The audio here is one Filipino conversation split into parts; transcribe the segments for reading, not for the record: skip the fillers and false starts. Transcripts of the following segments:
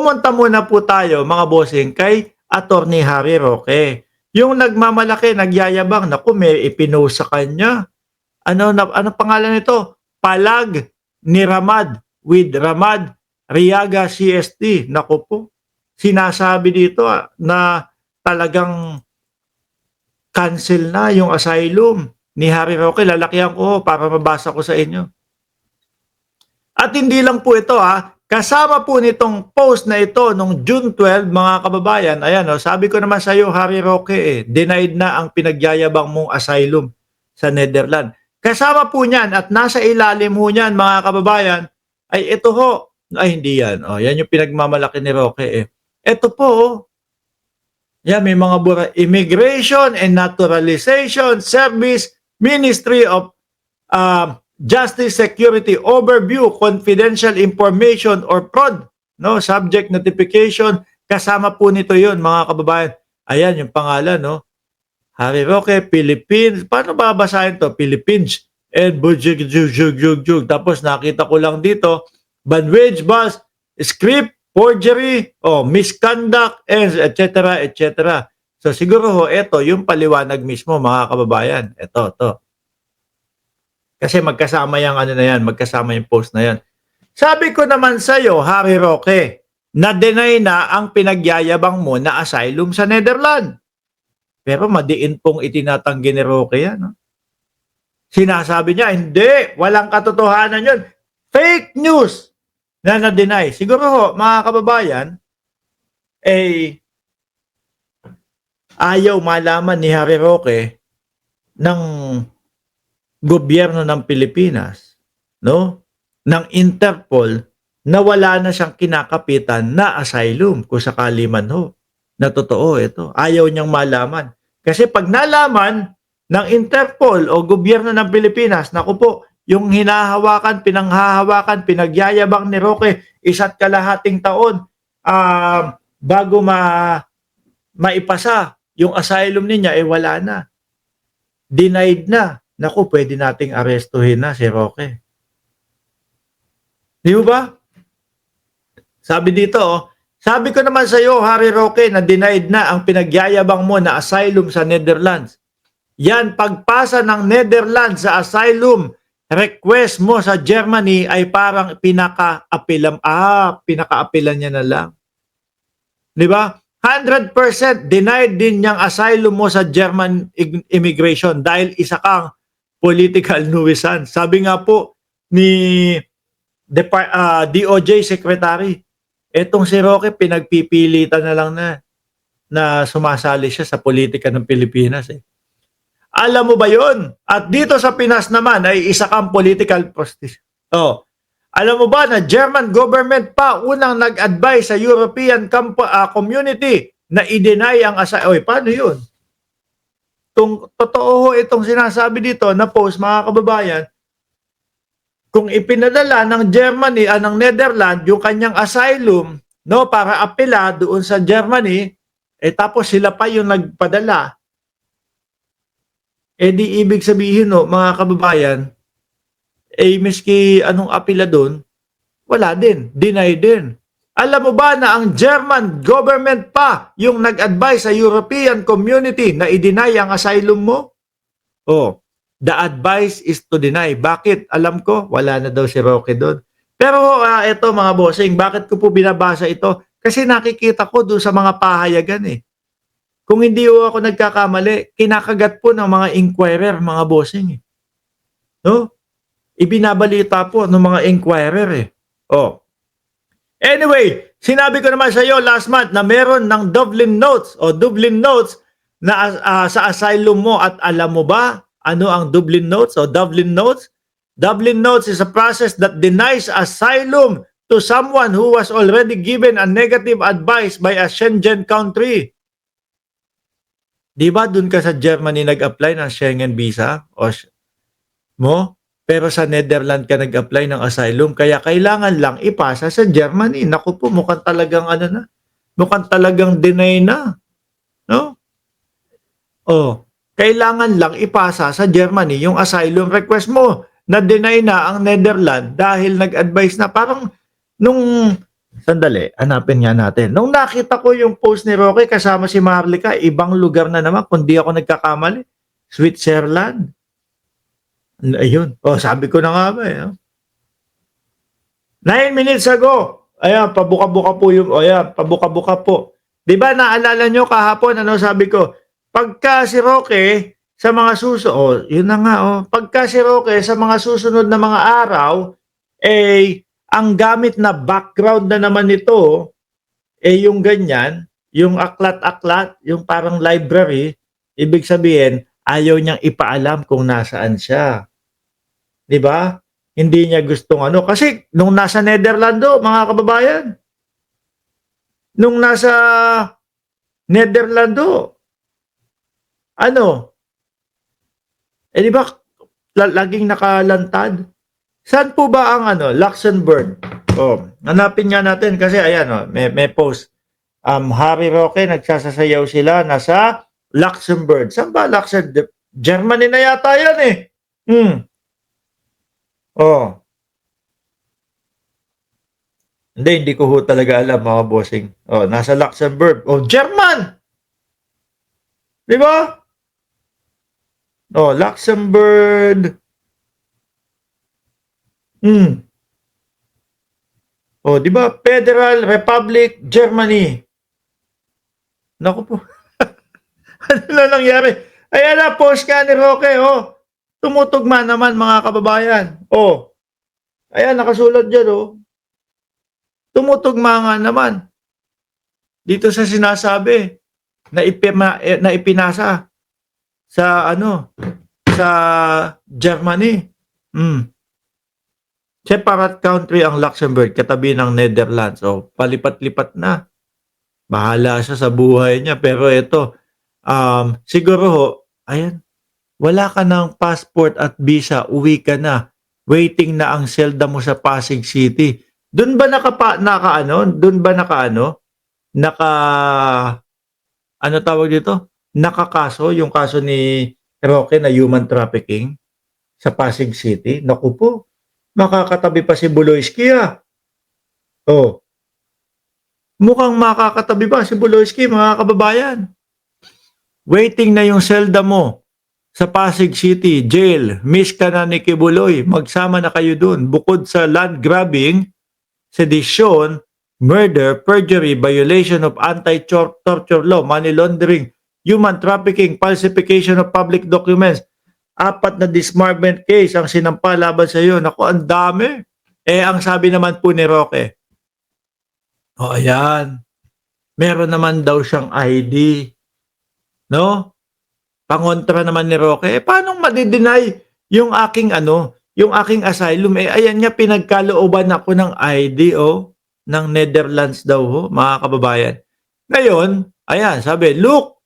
pumunta muna po tayo mga bossing kay Attorney Harry Roque. Yung nagmamalaki, nagyayabang, naku may ipinost sa kanya. Ano pangalan nito? Palag ni Ramad with Ramad Riaga CST. Naku po. Sinasabi dito na talagang cancel na yung asylum ni Harry Roque. Lalakyan ko para mabasa ko sa inyo. At hindi lang po ito kasama po nitong post na ito nung June 12 mga kababayan. Ayan sabi ko naman sa iyo Harry Roque denied na ang pinagyayabang mong asylum sa Netherlands. Kasama po niyan at nasa ilalim ho niyan mga kababayan ay ito ho. Ay hindi yan. Yan yung pinagmamalaki ni Roque Ito po yan may mga bura. Immigration and Naturalization Service Ministry of Justice Security Overview Confidential Information or Fraud Subject Notification. Kasama po nito yun mga kababayan. Ayan yung pangalan Harry Roque, Philippines. Paano babasahin to? Philippines. And tapos nakita ko lang dito, Banwage Bus, Script, Forgery, Misconduct, and etc. etc. So siguro ito yung paliwanag mismo mga kababayan. Ito. Kasi magkasama yung magkasama yung post na yan. Sabi ko naman sa iyo, Harry Roque, na-deny na ang pinagyayabang mo na asylum sa Netherlands. Pero madiin pong itinatanggi ni Roque yan. Sinasabi niya, hindi, walang katotohanan yun. Fake news na na-deny. Siguro mga kababayan, ayaw malaman ni Harry Roque ng gobyerno ng Pilipinas, ng Interpol, na wala na siyang kinakapitan na asylum kung sakali man na totoo ito. Ayaw niyang malaman. Kasi pag nalaman ng Interpol o gobyerno ng Pilipinas, naku po, yung hinahawakan, pinanghahawakan, pinagyayabang ni Roque, 1.5 taon bago maipasa yung asylum niya, wala na. Denied na. Naku, pwede nating arestuhin na si Roque. Di ba? Sabi dito, sabi ko naman sa iyo, Harry Roque, na denied na ang pinagyayabang mo na asylum sa Netherlands. Yan, pagpasa ng Netherlands sa asylum request mo sa Germany ay parang pinaka-apilan niya na lang. Di ba? 100% denied din niyang asylum mo sa German immigration dahil isa kang political nuisance. Sabi nga po ni DOJ Secretary, etong si Roque pinagpipilitan na lang na sumasali siya sa politika ng Pilipinas. Alam mo ba yon? At dito sa Pinas naman ay isa kang political prostitute. Alam mo ba na German government pa unang nag-advise sa European community na i-deny ang asylum? Paano yun? Totoo itong sinasabi dito na post mga kababayan, kung ipinadala ng Germany, ng Netherlands, yung kanyang asylum, para apela doon sa Germany, tapos sila pa yung nagpadala, di ibig sabihin, mga kababayan, miski anong apela doon, wala din, deny din. Alam mo ba na ang German government pa yung nag-advise sa European community na i-deny ang asylum mo? The advice is to deny. Bakit? Alam ko, wala na daw si Roque doon. Pero ito mga bossing, bakit ko po binabasa ito? Kasi nakikita ko doon sa mga pahayagan Kung hindi ako nagkakamali, kinakagat po ng mga inquirer, mga bossing Ibinabalita po ng mga inquirer Anyway, sinabi ko naman sa iyo last month na meron ng Dublin Notes na sa asylum mo at alam mo ba ano ang Dublin Notes o Dublin Notes? Dublin Notes is a process that denies asylum to someone who was already given a negative advice by a Schengen country. Di ba dun ka sa Germany nag-apply ng Schengen visa pero sa Netherlands ka nag-apply ng asylum kaya kailangan lang ipasa sa Germany. Naku po, mukhang talagang mukhang talagang deny na. Kailangan lang ipasa sa Germany yung asylum request mo. Na-deny na ang Netherlands dahil nag-advise na parang nung Sandali, hanapin nga natin. Nung nakita ko yung post ni Roque kasama si Marlica, ibang lugar na naman kung di ako nagkakamali. Switzerland. Ayun. Oh, sabi ko na nga ba eh. 9 minutes ago. Ayan, pabuka-buka po yung, ayan, pabuka-buka po. Di ba naalala nyo kahapon, ano sabi ko? Pagka si Roque sa mga susunod, oh, yun na nga, oh. Pagka si Roque sa mga susunod na mga araw, eh, ang gamit na background na naman nito, eh yung ganyan, yung aklat-aklat, yung parang library, ibig sabihin, ayaw niyang ipaalam kung nasaan siya. 'Di ba? Hindi niya gustong ano, kasi nung nasa Nederlando, mga kababayan, nung nasa Nederlando, ano, eh di ba laging nakalantad? Saan po ba ang ano, Luxembourg? Oh, hanapin nga natin kasi ayan oh, may post. Harry Roque nagsasayaw sila nasa Luxembourg. Saan ba Luxembourg? Germany na yata 'yan eh. Oh. Hindi ko ho talaga alam mga bossing. Oh, nasa Luxembourg. Oh, German. 'Di ba? Oh, Luxembourg. Oh, 'di ba? Federal Republic Germany. Naku po. Ano na nangyari? Ayan na, post ka ni Roque, oh. Tumutugma naman mga kababayan. Oh. Ayan, nakasulat dyan, oh. Tumutugma nga naman. Dito sa sinasabi na ipinasa sa ano, sa Germany. Separate country ang Luxembourg, katabi ng Netherlands. So, palipat-lipat na. Bahala siya sa buhay niya. Pero ito, siguro ho, ayan, wala ka ng passport at visa, uwi ka na. Waiting na ang selda mo sa Pasig City. Doon ba ano tawag dito? Nakakaso yung kaso ni Roque na human trafficking sa Pasig City. Naku po, makakatabi pa si Buloyski ah. Oh. Mukhang makakatabi pa si Buloyski mga kababayan. Waiting na yung selda mo sa Pasig City Jail. Miss ka na ni Kibuloy. Magsama na kayo dun. Bukod sa land grabbing, sedition, murder, perjury, violation of anti-torture law, money laundering, human trafficking, falsification of public documents. 4 na disbarment case ang sinampa laban sa iyo. Naku, ang dami. Eh, ang sabi naman po ni Roque, oh, ayan, meron naman daw siyang ID. No? Pangontra naman ni Roque, eh, paano madi-deny yung aking yung aking asylum? Eh, ayan nga, pinagkalooban ako ng ID, oh, ng Netherlands daw, ho, mga kababayan. Ngayon, ayan, sabi, look,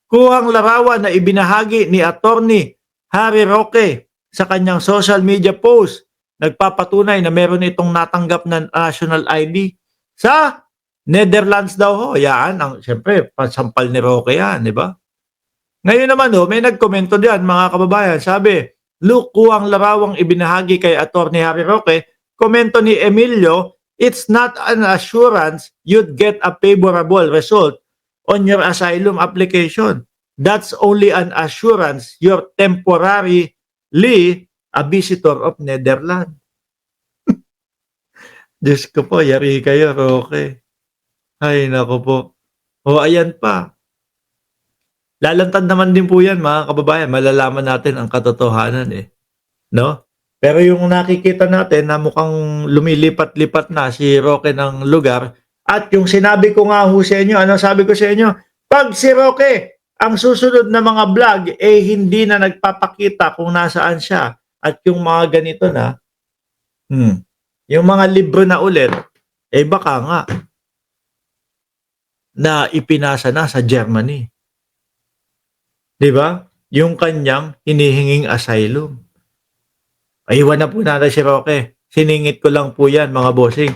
kuhang larawan na ibinahagi ni Attorney Harry Roque sa kanyang social media post. Nagpapatunay na meron itong natanggap na national ID sa Netherlands daw, ho. Yan, siyempre, pansampal ni Roque yan, di ba? Ngayon naman, may nagkomento diyan, mga kababayan. Sabi, look, kuhang larawang ibinahagi kay Attorney Harry Roque. Komento ni Emilio, it's not an assurance you'd get a favorable result on your asylum application. That's only an assurance you're temporarily a visitor of Netherlands. Diyos ko po, yari kayo, Roque. Ay, nako po. O, ayan pa. Lalantad naman din po yan, mga kababayan. Malalaman natin ang katotohanan eh. No? Pero yung nakikita natin na mukhang lumilipat-lipat na si Roque ng lugar, at yung sinabi ko nga ho sa inyo, ano sabi ko sa inyo? Pag si Roque, ang susunod na mga vlog, eh hindi na nagpapakita kung nasaan siya. At yung mga ganito na, yung mga libro na ulit, eh baka nga, na ipinasa na sa Germany. 'Di ba? Yung kanyang hinihinging asylum. Ay, iwan na po natin si Roque. Siningit ko lang po yan, mga bossing.